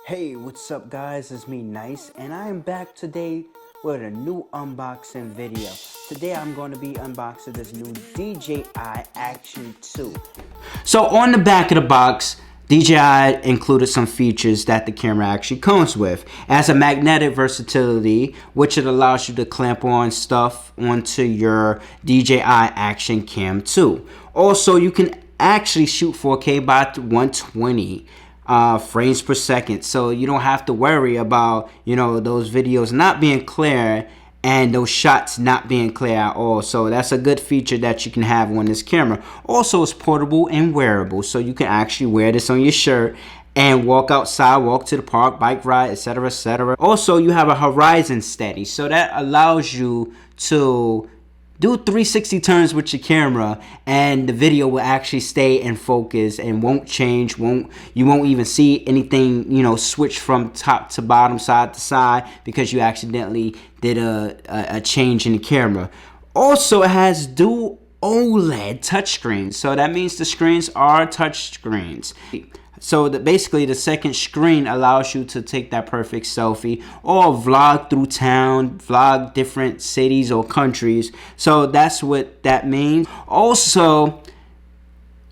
Hey, what's up guys, it's me Nice, and I am back today with a new unboxing video. Today I'm going to be unboxing this new DJI Action 2. So on the back of the box, DJI included some features that the camera actually comes with. It has a magnetic versatility, which it allows you to clamp on stuff onto your DJI Action Cam 2. Also, you can actually shoot 4K by 120 frames per second, so you don't have to worry about those videos not being clear and those shots not being clear at all. So that's a good feature that you can have on this camera. Also, it's portable and wearable, so you can actually wear this on your shirt and walk outside, walk to the park, bike ride, etc, etc. Also, you have a horizon steady, so that allows you to do 360 turns with your camera and the video will actually stay in focus and won't change. You won't even see anything switch from top to bottom, side to side, because you accidentally did a change in the camera. Also, it has dual OLED touchscreens, so that means the screens are touch screens. So basically the second screen allows you to take that perfect selfie or vlog through town, vlog different cities or countries. So that's what that means. Also,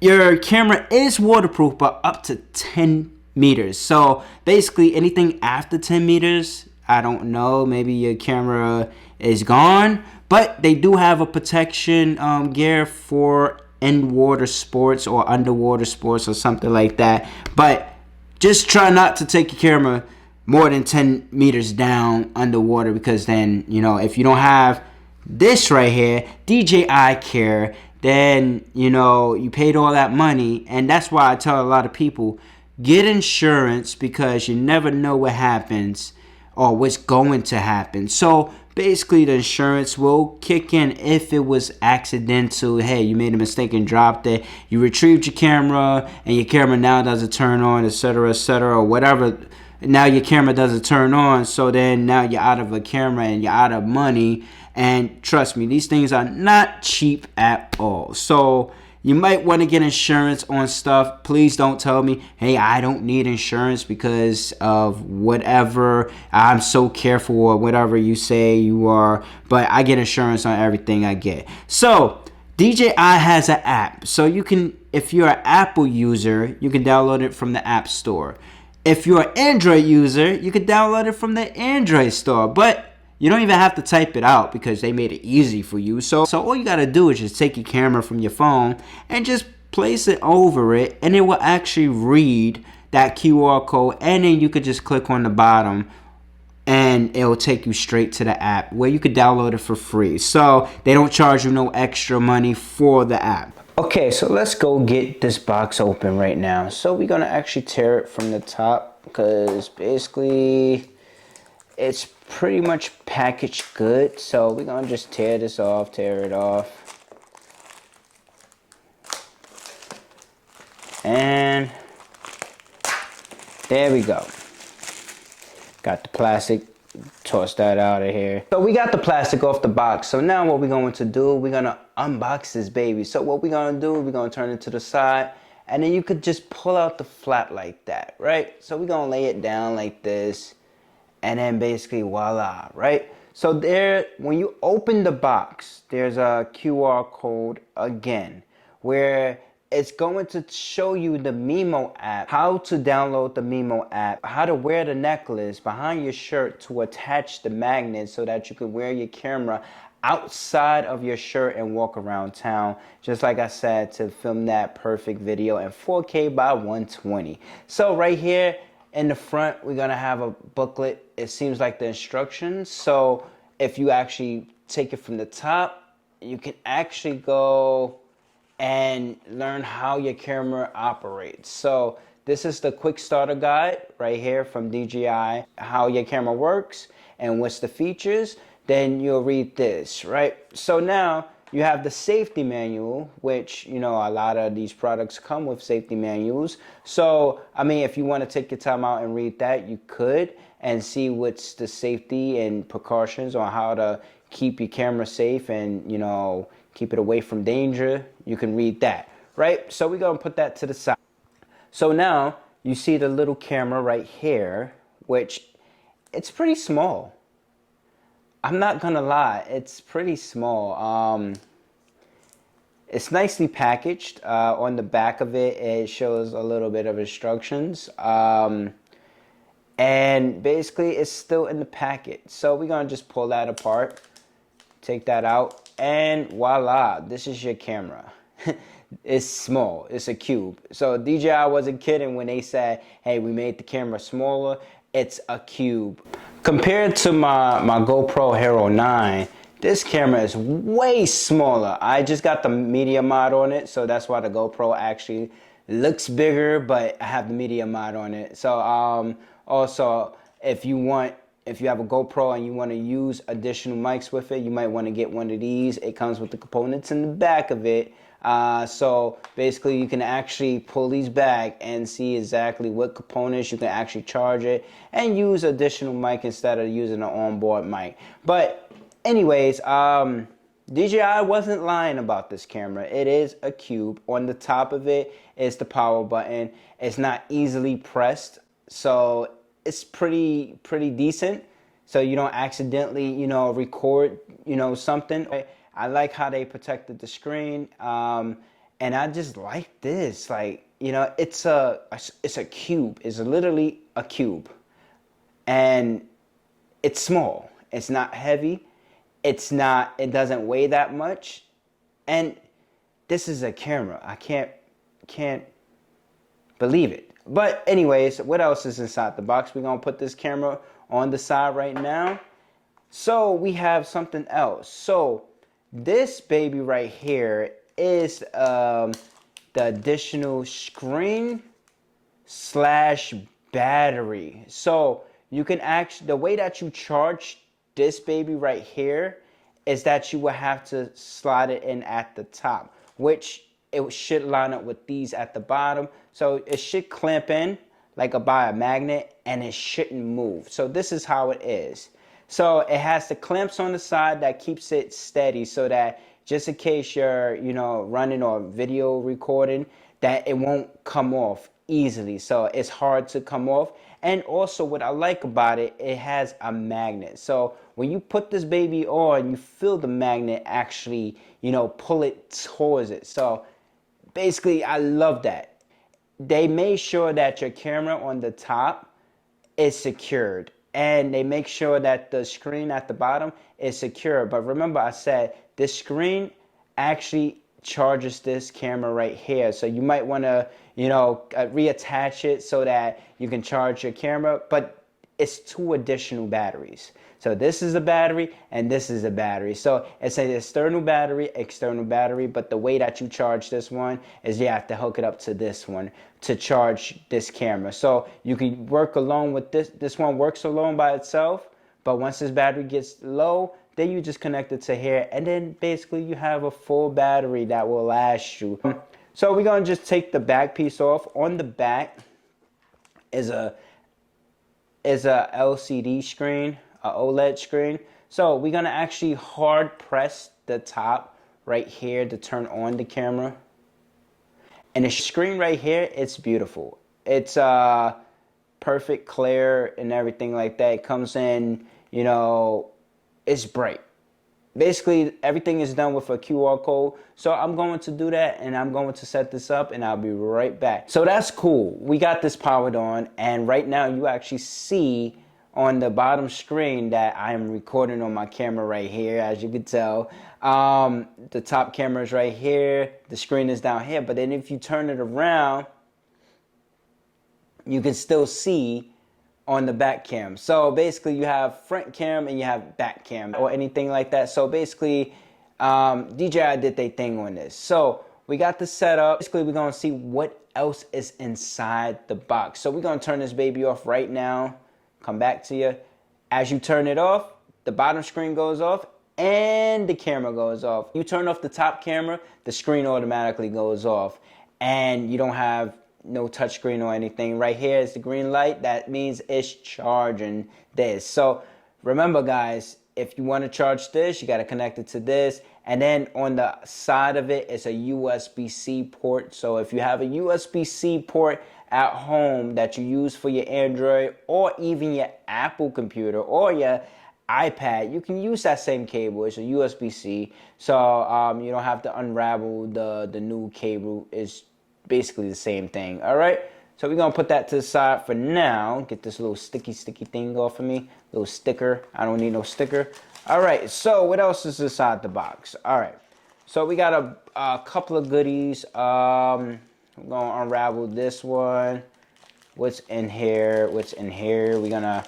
your camera is waterproof, but up to 10 meters. So basically anything after 10 meters, I don't know, maybe your camera is gone. But they do have a protection gear for in water sports or underwater sports or something like that. But just try not to take your camera more than 10 meters down underwater, because then if you don't have this right here, DJI Care, then you paid all that money. And that's why I tell a lot of people, get insurance, because you never know what happens or what's going to happen. So basically the insurance will kick in if it was accidental. Hey, you made a mistake and dropped it, you retrieved your camera and your camera now doesn't turn on, etc, etc, or whatever. Now your camera doesn't turn on, so then now you're out of a camera and you're out of money. And trust me, these things are not cheap at all. So you might want to get insurance on stuff. Please don't tell me, hey, I don't need insurance because of whatever, I'm so careful, or whatever you say you are. But I get insurance on everything I get. So DJI has an app. So you can, if you're an Apple user, you can download it from the App Store. If you're an Android user, you can download it from the Android store. But you don't even have to type it out because they made it easy for you. So all you gotta do is just take your camera from your phone and just place it over it, and it will actually read that QR code, and then you could just click on the bottom and it will take you straight to the app where you could download it for free. So they don't charge you no extra money for the app. Okay, so let's go get this box open right now. So we're gonna actually tear it from the top, because basically it's pretty much packaged good. So we're gonna just tear it off. And there we go. Got the plastic, toss that out of here. So we got the plastic off the box. So now what we're going to do, we're gonna unbox this baby. So what we're gonna do, we're gonna turn it to the side, and then you could just pull out the flap like that, right? So we're gonna lay it down like this, and then basically voila, right? So there, when you open the box, there's a QR code again, where it's going to show you the Mimo app, how to download the Mimo app, how to wear the necklace behind your shirt to attach the magnet so that you can wear your camera outside of your shirt and walk around town, just like I said, to film that perfect video in 4K by 120. So right here in the front, we're gonna have a booklet. It seems like the instructions. So if you actually take it from the top, you can actually go and learn how your camera operates. So this is the quick starter guide right here from DJI, how your camera works and what's the features. Then you'll read this, right? So now you have the safety manual, which, a lot of these products come with safety manuals. So, I mean, if you want to take your time out and read that, you could, and see what's the safety and precautions on how to keep your camera safe and, keep it away from danger. You can read that, right? So we're going to put that to the side. So now you see the little camera right here, which it's pretty small. I'm not gonna lie, it's pretty small. It's nicely packaged. On the back of it, it shows a little bit of instructions. And basically, it's still in the packet. So we're gonna just pull that apart, take that out, and voila, this is your camera. It's small, it's a cube. So DJI wasn't kidding when they said, hey, we made the camera smaller. It's a cube. Compared to my GoPro Hero 9, this camera is way smaller. I just got the media mod on it, so that's why the GoPro actually looks bigger, but I have the media mod on it. So also, if you have a GoPro and you want to use additional mics with it, you might want to get one of these. It comes with the components in the back of it. So basically you can actually pull these back and see exactly what components you can actually charge it and use additional mic instead of using an onboard mic. But anyways, DJI wasn't lying about this camera. It is a cube. On the top of it is the power button. It's not easily pressed, so it's pretty decent. So you don't accidentally, record, something. I like how they protected the screen, and I just like this. Like, it's a cube. It's literally a cube, and it's small. It's not heavy. It doesn't weigh that much, and this is a camera. I can't believe it. But anyways, what else is inside the box? We're gonna put this camera on the side right now. So we have something else. So this baby right here is the additional screen / battery. So you can actually, the way that you charge this baby right here is that you will have to slide it in at the top, which it should line up with these at the bottom. So it should clamp in like by a magnet and it shouldn't move. So this is how it is. So it has the clamps on the side that keeps it steady so that just in case you're, running or video recording, that it won't come off easily. So it's hard to come off. And also what I like about it, it has a magnet. So when you put this baby on, you feel the magnet actually, pull it towards it. So basically, I love that. They made sure that your camera on the top is secured. And they make sure that the screen at the bottom is secure. But remember I said this screen actually charges this camera right here. So you might want to, reattach it so that you can charge your camera. But it's 2 additional batteries. So this is a battery and this is a battery. So it's an external battery, but the way that you charge this one is you have to hook it up to this one to charge this camera. So you can work alone with this. This one works alone by itself, but once this battery gets low, then you just connect it to here, and then basically you have a full battery that will last you. So we're gonna just take the back piece off. On the back is a LCD screen, a OLED screen. So we're gonna actually hard press the top right here to turn on the camera. And the screen right here, it's beautiful. It's perfect clear and everything like that. It comes in, it's bright. Basically, everything is done with a QR code. So I'm going to do that and I'm going to set this up and I'll be right back. So that's cool. We got this powered on, and right now you actually see on the bottom screen that I am recording on my camera right here, as you can tell. The top camera is right here, the screen is down here, but then if you turn it around, you can still see on the back cam. So basically you have front cam and you have back cam or anything like that. So basically DJI did their thing on this. So we got this set up. Basically we're gonna see what else is inside the box. So we're gonna turn this baby off right now. Come back to you. As you turn it off, the bottom screen goes off and the camera goes off. You turn off the top camera, the screen automatically goes off, and you don't have no touch screen or anything. Right here is the green light. That means it's charging this. So remember guys, if you want to charge this, you got to connect it to this, and then on the side of it is a USB-C port. So if you have a USB-C port at home that you use for your Android or even your Apple computer or your iPad, you can use that same cable. It's a USB-C, so you don't have to unravel the new cable. It's basically the same thing. All right, so we're gonna put that to the side for now. Get this little sticky thing off of me. Little sticker. I don't need no sticker. All right, so what else is inside the box? All right, so we got a couple of goodies. I'm gonna unravel this one. What's in here? What's in here? We're gonna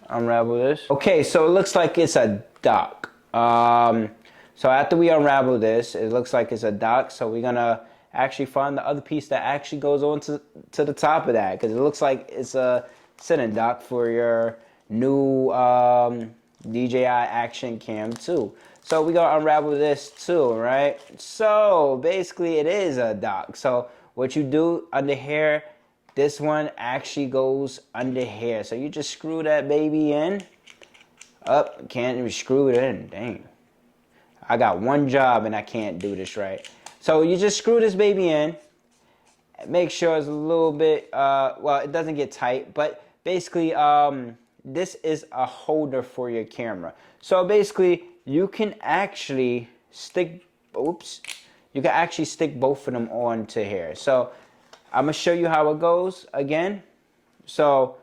unravel this. Okay, so it looks like it's a dock. So after we unravel this, it looks like it's a dock. So we're gonna actually find the other piece that actually goes on to the top of that, because it looks like it's a sitting dock for your new DJI Action Cam 2. So we're gonna unravel this too, right? So basically it is a dock. So what you do under here, this one actually goes under here. So you just screw that baby in. Up, can't even screw it in, dang. I got one job and I can't do this right. So you just screw this baby in. Make sure it's a little bit, well, it doesn't get tight, but basically this is a holder for your camera. So basically you can actually stick, you can actually stick both of them onto here. So I'm gonna show you how it goes again. So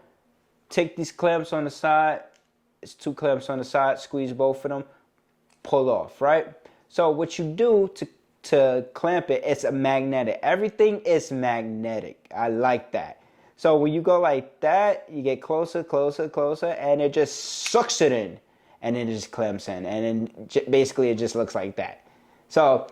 take these clamps on the side. It's 2 clamps on the side. Squeeze both of them. Pull off, right? So what you do to clamp it, it's a magnetic. Everything is magnetic. I like that. So when you go like that, you get closer, closer, closer, and it just sucks it in, and then it just clamps in, and then basically it just looks like that. So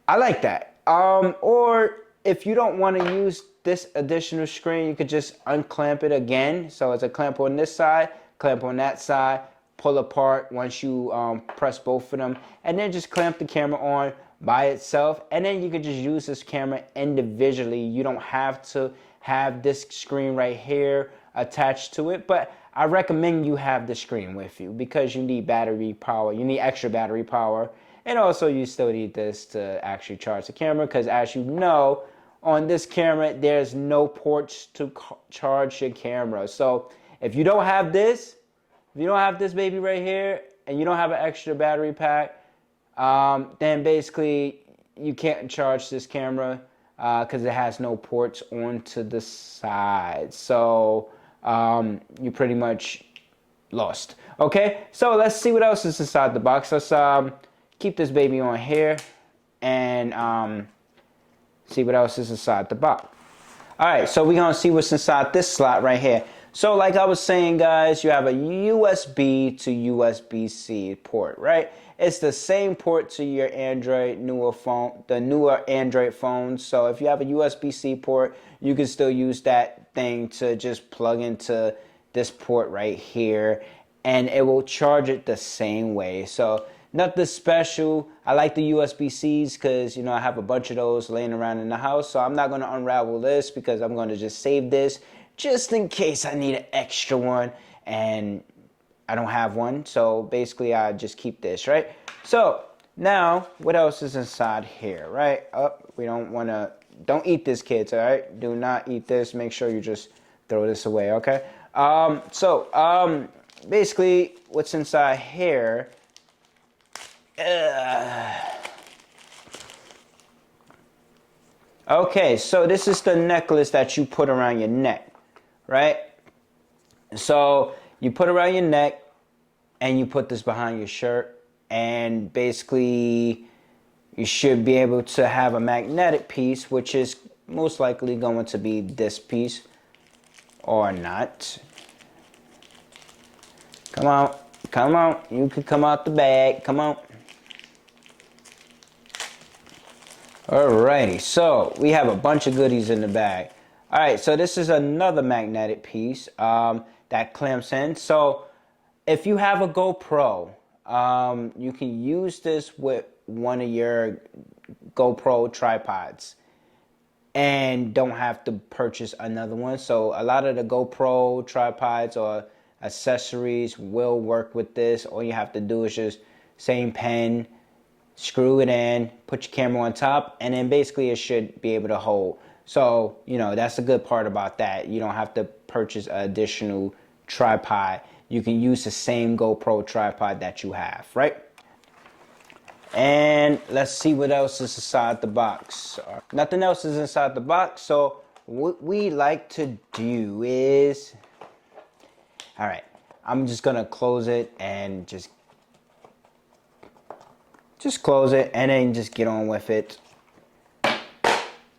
I like that. Or if you don't want to use this additional screen, you could just unclamp it again. So it's a clamp on this side, clamp on that side, pull apart once you press both of them, and then just clamp the camera on by itself. And then you could just use this camera individually. You don't have to have this screen right here attached to it, but I recommend you have the screen with you because you need battery power. You need extra battery power. And also you still need this to actually charge the camera, because as you know, on this camera, there's no ports to charge your camera. So if you don't have this, baby right here, and you don't have an extra battery pack, then basically you can't charge this camera because it has no ports onto the side. So you pretty much lost. Okay, so let's see what else is inside the box. Let's keep this baby on here and see what else is inside the box. All right, so we're gonna see what's inside this slot right here. So like I was saying, guys, you have a USB to USB-C port, right? It's the same port to your Android the newer Android phones. So if you have a USB-C port, you can still use that thing to just plug into this port right here, and it will charge it the same way. So nothing special. I like the USB-Cs because, you know, I have a bunch of those laying around in the house. So I'm not going to unravel this because I'm going to just save this just in case I need an extra one and I don't have one. So basically I just keep this, right? So now what else is inside here, right? We don't eat this, kids, all right? Do not eat this. Make sure you just throw this away, okay? Basically what's inside here, okay, so this is the necklace that you put around your neck, right? So you put around your neck and you put this behind your shirt, and basically you should be able to have a magnetic piece, which is most likely going to be this piece or not. Come on, you can come out the bag, come on. Alrighty, so we have a bunch of goodies in the bag. Alright, so this is another magnetic piece that clamps in. So if you have a GoPro, you can use this with one of your GoPro tripods and don't have to purchase another one. So a lot of the GoPro tripods or accessories will work with this. All you have to do is just same pen, screw it in, put your camera on top, and then basically it should be able to hold So, you know, that's the good part about that. You don't have to purchase an additional tripod. You can use the same GoPro tripod that you have, right? And let's see what else is inside the box. Nothing else is inside the box, so what we like to do is, all right, I'm just gonna close it and just close it and then just get on with it.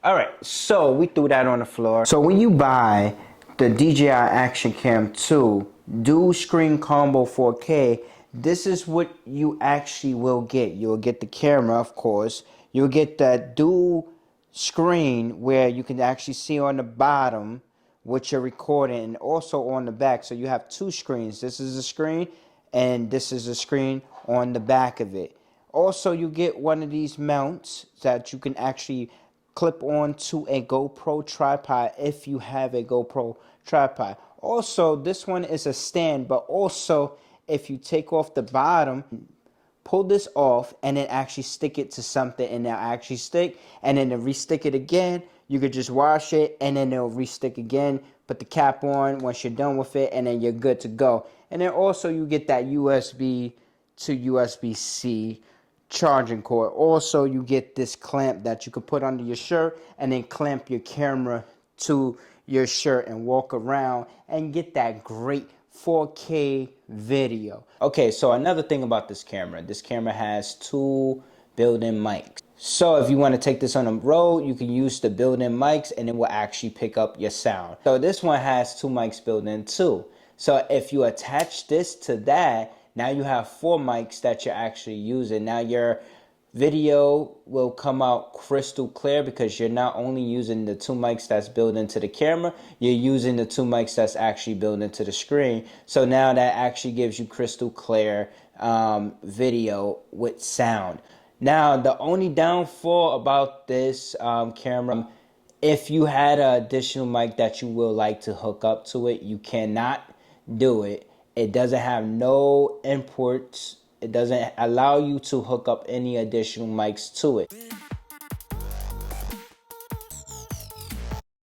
All right, so we threw that on the floor. So when you buy the DJI Action Cam 2 dual screen combo 4K, this is what you actually will get. You'll get the camera, of course. You'll get that dual screen where you can actually see on the bottom what you're recording, and also on the back. So you have two screens. This is a screen and this is a screen on the back of it. Also, you get one of these mounts that you can actually clip on to a GoPro tripod if you have a GoPro tripod. Also, this one is a stand, but also if you take off the bottom, pull this off and then actually stick it to something and it'll actually stick, and then to re-stick it again, you could just wash it and then it'll re-stick again. Put the cap on once you're done with it and then you're good to go. And then also you get that USB to USB-C charging cord. Also, you get this clamp that you could put under your shirt and then clamp your camera to your shirt and walk around and get that great 4K video. Okay, so another thing about this camera has two built-in mics. So if you want to take this on the road, you can use the built-in mics and it will actually pick up your sound. So this one has two mics built in too. So if you attach this to that, now you have four mics that you're actually using. Now your video will come out crystal clear because you're not only using the two mics that's built into the camera, you're using the two mics that's actually built into the screen. So now that actually gives you crystal clear video with sound. Now the only downfall about this camera, if you had an additional mic that you will like to hook up to it, you cannot do it. It doesn't have no imports. It doesn't allow you to hook up any additional mics to it.